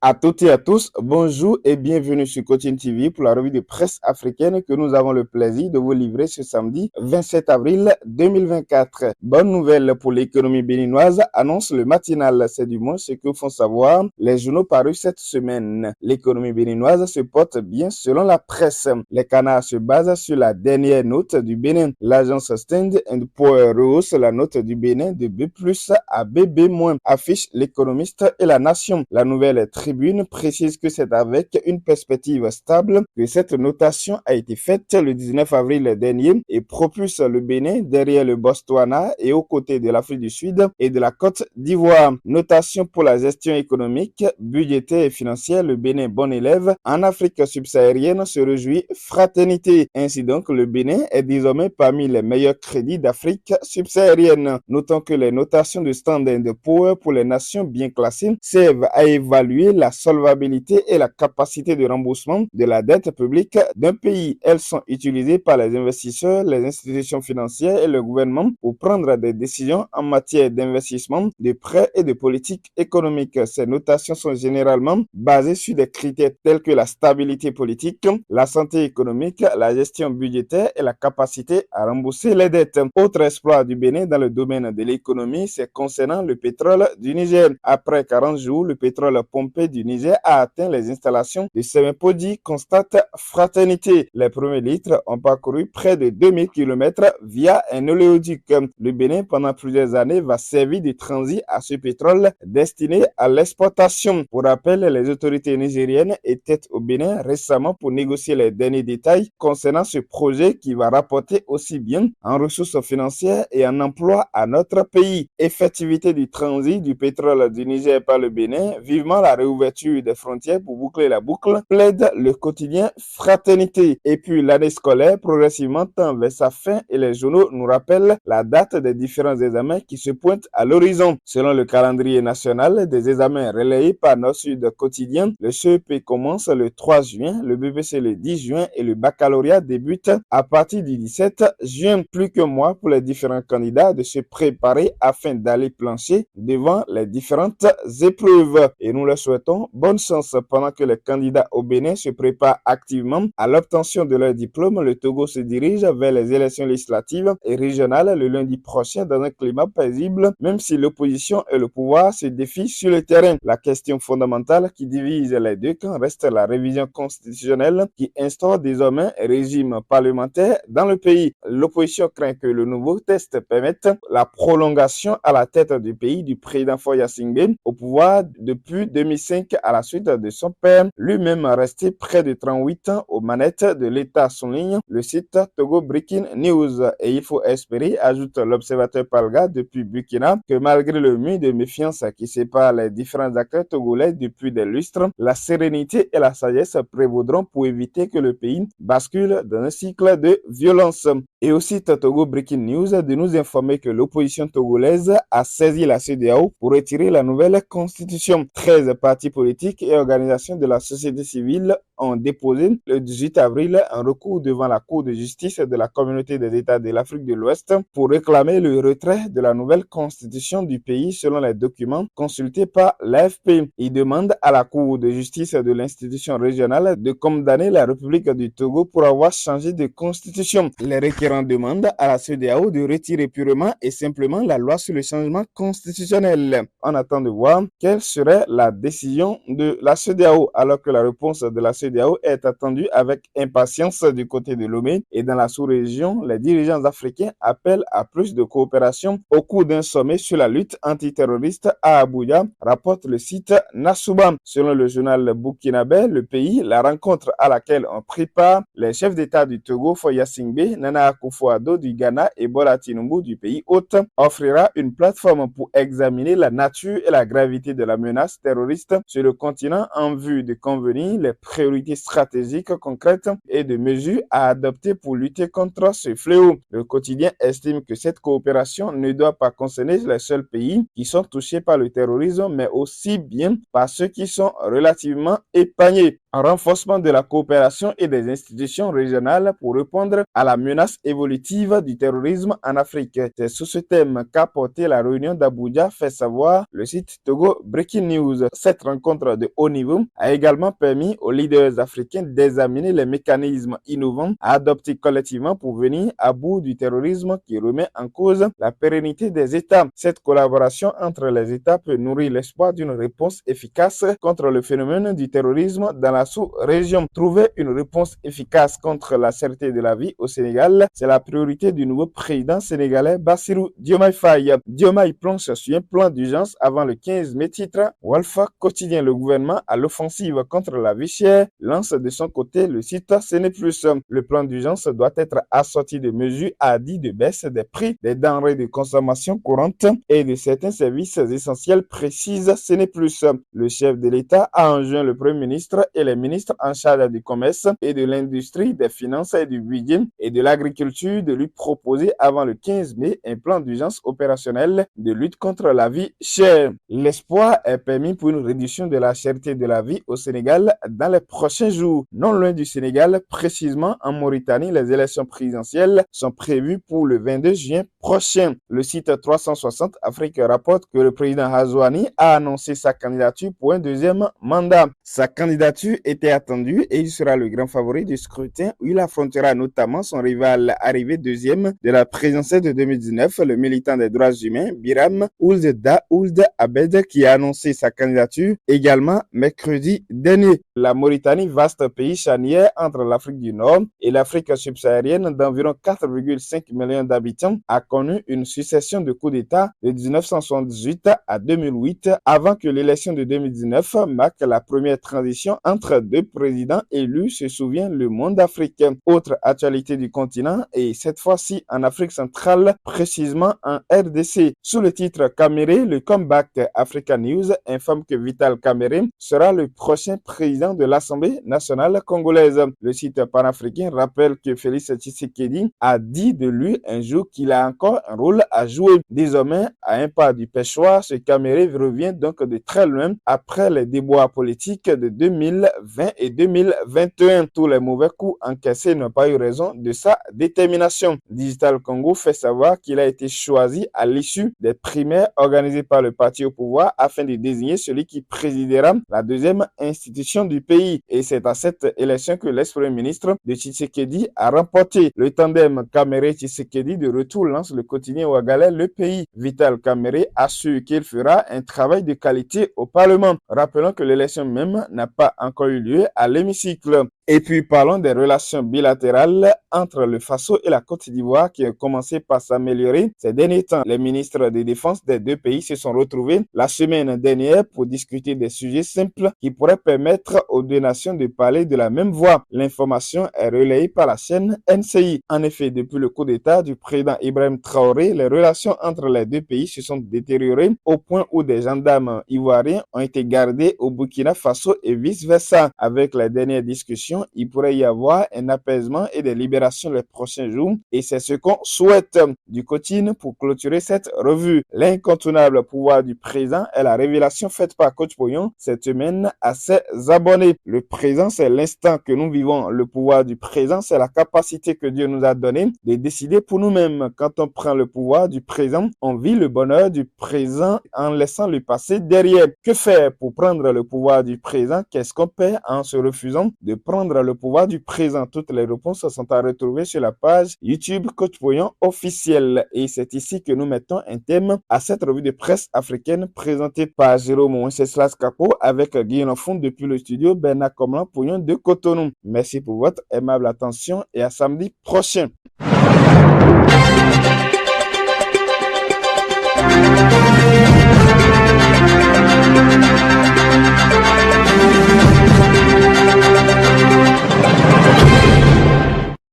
À toutes et à tous, bonjour et bienvenue sur Cochin TV pour la revue de presse africaine que nous avons le plaisir de vous livrer ce samedi 27 avril 2024. Bonne nouvelle pour l'économie béninoise, annonce le matinal, c'est du moins ce que font savoir les journaux parus cette semaine. L'économie béninoise se porte bien selon la presse. Les canards se basent sur la dernière note du Bénin. L'agence Stand & Poor's rehausse la note du Bénin de B+ à BB-, affiche l'économiste et la nation. La nouvelle Tribune précise que c'est avec une perspective stable que cette notation a été faite le 19 avril dernier et propulse le Bénin derrière le Botswana et aux côtés de l'Afrique du Sud et de la Côte d'Ivoire. Notation pour la gestion économique, budgétaire et financière, le Bénin bon élève. En Afrique subsaharienne se réjouit fraternité. Ainsi donc, le Bénin est désormais parmi les meilleurs crédits d'Afrique subsaharienne. Notons que les notations de Standard & Poor's pour les nations bien classées servent à évaluer la solvabilité et la capacité de remboursement de la dette publique d'un pays. Elles sont utilisées par les investisseurs, les institutions financières et le gouvernement pour prendre des décisions en matière d'investissement, de prêts et de politique économique. Ces notations sont généralement basées sur des critères tels que la stabilité politique, la santé économique, la gestion budgétaire et la capacité à rembourser les dettes. Autre exploit du Bénin dans le domaine de l'économie, c'est concernant le pétrole du Niger. Après 40 jours, le pétrole pompé du Niger a atteint les installations de Semepodi, constate Fraternité. Les premiers litres ont parcouru près de 2000 km via un oléoduc. Le Bénin, pendant plusieurs années, va servir de transit à ce pétrole destiné à l'exportation. Pour rappel, les autorités nigériennes étaient au Bénin récemment pour négocier les derniers détails concernant ce projet qui va rapporter aussi bien en ressources financières et en emploi à notre pays. Effectivité du transit du pétrole du Niger par le Bénin, vivement la réouverture des frontières pour boucler la boucle, plaide le quotidien Fraternité. Et puis l'année scolaire progressivement tend vers sa fin et les journaux nous rappellent la date des différents examens qui se pointent à l'horizon. Selon le calendrier national des examens relayés par Nord-Sud Quotidien, le CEP commence le 3 juin, le BPC le 10 juin et le baccalauréat débute à partir du 17 juin. Plus que mois pour les différents candidats de se préparer afin d'aller plancher devant les différentes épreuves. Et nous leur souhaitons bonne chance pendant que les candidats au Bénin se préparent activement à l'obtention de leur diplôme. Le Togo se dirige vers les élections législatives et régionales le lundi prochain dans un climat paisible, même si l'opposition et le pouvoir se défient sur le terrain. La question fondamentale qui divise les deux camps reste la révision constitutionnelle qui instaure désormais un régime parlementaire dans le pays. L'opposition craint que le nouveau texte permette la prolongation à la tête du pays du président Faure Singbe au pouvoir depuis 2005 à la suite de son père, lui-même resté près de 38 ans aux manettes de l'État, souligne le site Togo Breaking News. Et il faut espérer, ajoute l'observateur Palga depuis Burkina, que malgré le mur de méfiance qui sépare les différents acteurs togolais depuis des lustres, la sérénité et la sagesse prévaudront pour éviter que le pays bascule dans un cycle de violence. Et au site Togo Breaking News de nous informer que l'opposition togolaise a saisi la CEDEAO pour retirer la nouvelle constitution. 13 partis politiques et organisations de la société civile ont déposé le 18 avril un recours devant la Cour de justice de la Communauté des États de l'Afrique de l'Ouest pour réclamer le retrait de la nouvelle constitution du pays selon les documents consultés par l'AFP. Ils demandent à la Cour de justice de l'institution régionale de condamner la République du Togo pour avoir changé de constitution. Les requérants demandent à la CEDEAO de retirer purement et simplement la loi sur le changement constitutionnel. On attend de voir quelle serait la décision de la CEDEAO, alors que la réponse de la CEDEAO est attendue avec impatience du côté de Lomé et dans la sous-région, les dirigeants africains appellent à plus de coopération au cours d'un sommet sur la lutte antiterroriste à Abuja, rapporte le site Nasuba. Selon le journal burkinabé, le pays, la rencontre à laquelle ont pris part les chefs d'État du Togo, Faure Singbe, Nana Akufo-Addo du Ghana et Bola Tinubu du pays hôte, offrira une plateforme pour examiner la nature et la gravité de la menace terroriste sur le continent en vue de convenir les priorités stratégiques concrètes et de mesures à adopter pour lutter contre ce fléau. Le quotidien estime que cette coopération ne doit pas concerner les seuls pays qui sont touchés par le terrorisme, mais aussi bien par ceux qui sont relativement épargnés. Un renforcement de la coopération et des institutions régionales pour répondre à la menace évolutive du terrorisme en Afrique. C'est sous ce thème qu'a porté la réunion d'Abuja, fait savoir le site Togo Breaking News. Cette rencontre de haut niveau a également permis aux leaders africains d'examiner les mécanismes innovants à adopter collectivement pour venir à bout du terrorisme qui remet en cause la pérennité des États. Cette collaboration entre les États peut nourrir l'espoir d'une réponse efficace contre le phénomène du terrorisme dans la sous-région. Trouver une réponse efficace contre la cherté de la vie au Sénégal, c'est la priorité du nouveau président sénégalais Bassirou Diomaye Faye. Diomaye planche sur un plan d'urgence avant le 15 mai, titre Walfa quotidien. Le gouvernement à l'offensive contre la vie chère, lance de son côté le site Séné Plus. Le plan d'urgence doit être assorti de mesures hardies de baisse des prix des denrées de consommation courante et de certains services essentiels, précise Séné Plus. Le chef de l'État a enjoint le Premier ministre et les ministres en charge du commerce et de l'industrie, des finances et du budget et de l'agriculture de lui proposer avant le 15 mai un plan d'urgence opérationnel de lutte contre la vie chère. L'espoir est permis pour une réduction de la cherté de la vie au Sénégal dans les prochains jours. Non loin du Sénégal, précisément en Mauritanie, les élections présidentielles sont prévues pour le 22 juin prochain. Le site 360 Afrique rapporte que le président Azouani a annoncé sa candidature pour un deuxième mandat. Sa candidature était attendue et il sera le grand favori du scrutin où il affrontera notamment son rival arrivé deuxième de la présidentielle de 2019, le militant des droits humains Biram Ould Abed, qui a annoncé sa candidature également mercredi dernier. La Mauritanie, vaste pays charnière entre l'Afrique du Nord et l'Afrique subsaharienne d'environ 4,5 millions d'habitants, a connu une succession de coups d'État de 1978 à 2008 avant que l'élection de 2019 marque la première transition entre deux présidents élus, se souvient le monde africain. Autre actualité du continent et cette fois-ci en Afrique centrale, précisément en RDC. Sous le titre Kaméré, le comeback Africa News informe que Vital Kaméré sera le prochain président de l'Assemblée nationale congolaise. Le site panafricain rappelle que Félix Tshisekedi a dit de lui un jour qu'il a encore un rôle à jouer. Désormais, à un pas du pêchoir, ce Kaméré revient donc de très loin après les déboires politiques de 2020 et 2021. Tous les mauvais coups encaissés n'ont pas eu raison de sa détermination. Digital Congo fait savoir qu'il a été choisi à l'issue des primaires organisées par le parti au pouvoir afin de désigner celui qui présidera la deuxième institution du pays. Et c'est à cette élection que l'ex-premier ministre de Tshisekedi a remporté. Le tandem Kaméré-Tshisekedi de retour lance le quotidien Ouagalais Le Pays. Vital Kaméré assure qu'il fera un travail de qualité au Parlement. Rappelons que l'élection même n'a pas encore eu lieu à l'hémicycle. Et puis parlons des relations bilatérales entre le Faso et la Côte d'Ivoire qui ont commencé par s'améliorer ces derniers temps. Les ministres de défense des deux pays se sont retrouvés la semaine dernière pour discuter des sujets simples qui pourraient permettre aux deux nations de parler de la même voix. L'information est relayée par la chaîne NCI. En effet, depuis le coup d'État du président Ibrahim Traoré, les relations entre les deux pays se sont détériorées au point où des gendarmes ivoiriens ont été gardés au Burkina Faso et vice-versa. Avec les dernières discussions, il pourrait y avoir un apaisement et des libérations les prochains jours et c'est ce qu'on souhaite. Du quotidien pour clôturer cette revue. L'incontournable pouvoir du présent est la révélation faite par Coach Pouillon cette semaine à ses abonnés. Le présent, c'est l'instant que nous vivons. Le pouvoir du présent, c'est la capacité que Dieu nous a donnée de décider pour nous-mêmes. Quand on prend le pouvoir du présent, on vit le bonheur du présent en laissant le passé derrière. Que faire pour prendre le pouvoir du présent? Qu'est-ce qu'on perd en se refusant de prendre le pouvoir du présent? Toutes les réponses sont à retrouver sur la page YouTube Coach Pouillon officiel. Et c'est ici que nous mettons un thème à cette revue de presse africaine présentée par Jérôme Wenceslas Capo avec Guillaume Fond depuis le studio Bernard Comlan Pouillon de Cotonou. Merci pour votre aimable attention et à samedi prochain.